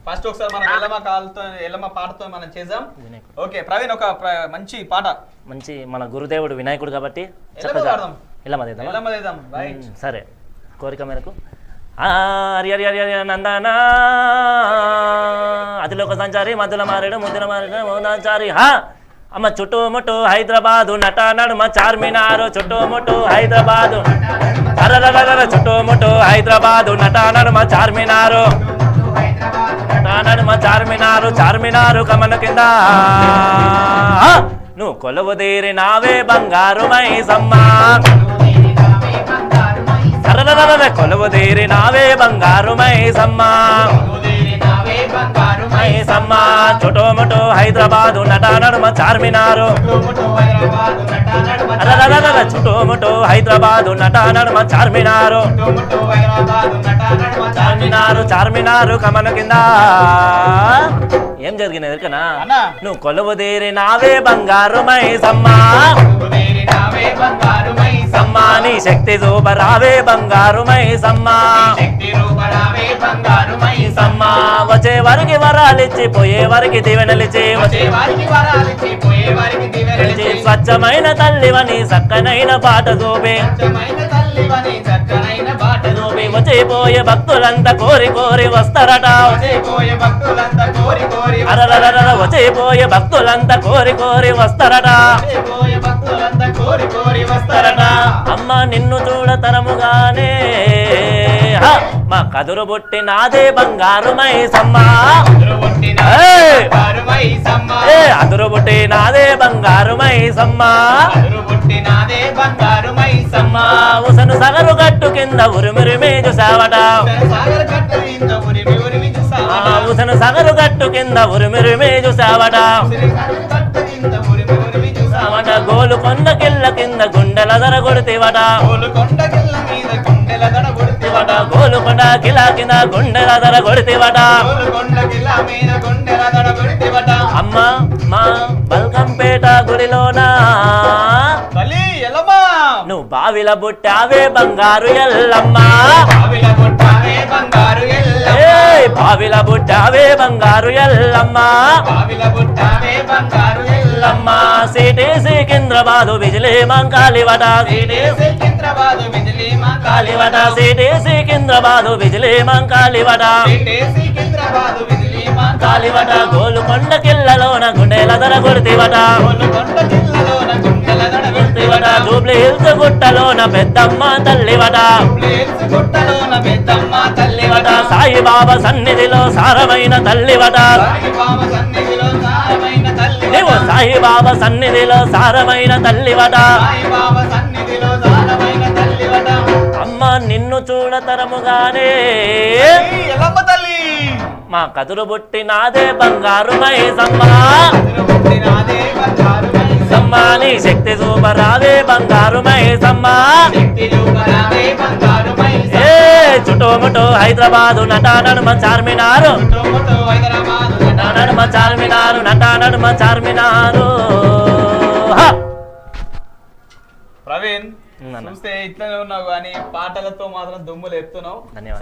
First ఒకసారి మనం ఎల్లమ్మ పాటతో మనం చేద్దాం. ఓకే ప్రవీణ్, ఒక మంచి పాట, మంచి మన గురుదేవుడు వినాయకుడు కాబట్టి సరే కోరిక మేరకు నందనా అతిలోక సంచారి మధుల మారేడు ముద్దుల మారేడు మోదాచారి అమ్మ చుట్టుముట్టు హైదరాబాదు నట నడుమ చార్మినారు చుట్టుముట్టు హైదరాబాదు అరరర చుట్టుముట్టు హైదరాబాదు నట నడుమ చార్మినారు నడుమ చార్మినారు చార్మినారు కమల కింద నువ్వు కొలువు తీరి నావే బంగారు మైసమ్మ అరరర కొలువు తీరి నావే బంగారు మైసమ్మ మైసమ్మ చుట్టుముట్టు హైదరాబాదు నట నడుమ చార్మినారు అరరర చుట్టుముట్టు హైదరాబాదు నట నడుమ చార్మినారు చార్మినారు చార్మినారు కమల కింద ఏం జరిగింది ఎదుకనా నువ్వు కొలువు తీరి నావే బంగారు మైసమ్మ సమ్మా నీ శక్తి చూపరావే బంగారు మైసమ్మ సమ్మా వచ్చే వారికి వరాలిచ్చి పోయే వారికి దీవెనలిచ్చి స్వచ్ఛమైన తల్లివని చక్కనైన పాట చూపే వచ్చిపోయే భక్తులంతా కోరి కోరి వస్తారట అరరర వచ్చిపోయే భక్తులంతా కోరి కోరి వస్తారట అమ్మ నిన్ను చూడతరముగానే మా కదురు బుట్టి నాదే బంగారు మైసమ్మ అదురు బుట్టి నాదే బంగారు మైసమ్మ ఉసను సగరు గట్టు కింద ఉరిమిరిమి చూసావట ఉసను సగరు గట్టు కింద ఉరిమిరిమి చూసావట గోలుకొండ కిల్ల కింద గుండెల దర కొడితేవట గోలుకొండ కిలా కింద గుండెల దర కొడితేవట అమ్మ మా బల్కంపేట గుడిలోనా నువ్వు బావిల బుట్టావే బంగారు ఎల్లమ్మ బావిల బుట్టావే బంగారు ఎల్లమ్మ ఎల్లమ్మ సిటీ సికింద్రాబాదు బిజిలీ మంకాలివట కాలివట సిటీ సికింద్రాబాదు బిజిలీ మంకాలివట కాలివట గోలుకొండ కిల్లలోన గుండెల దర కొడితేవట జూబ్లీ హిల్స్ గుట్టలోన పెద్దమ్మ తల్లివట సాయిబాబా సన్నిధిలో సారమైన తల్లివట నీవు సాయిబాబా సన్నిధిలో సారమైన తల్లివట అమ్మ నిన్ను చూడతరముగానే మా కదురు బుట్టి నాదే బంగారు మైసమ్మ నీ శక్తి చూపరావే బంగారు మైసమ్మ చుట్టుముట్టు హైదరాబాదు నట నడుమ చార్మినారు నడుమ చార్మినారు నట నడుమ చార్మినారు. ప్రవీణ్ చూస్తే ఇట్లనే ఉన్నావు కానీ పాటలతో మాత్రం దుమ్ములు ఎత్తున్నావు. ధన్యవాదాలు.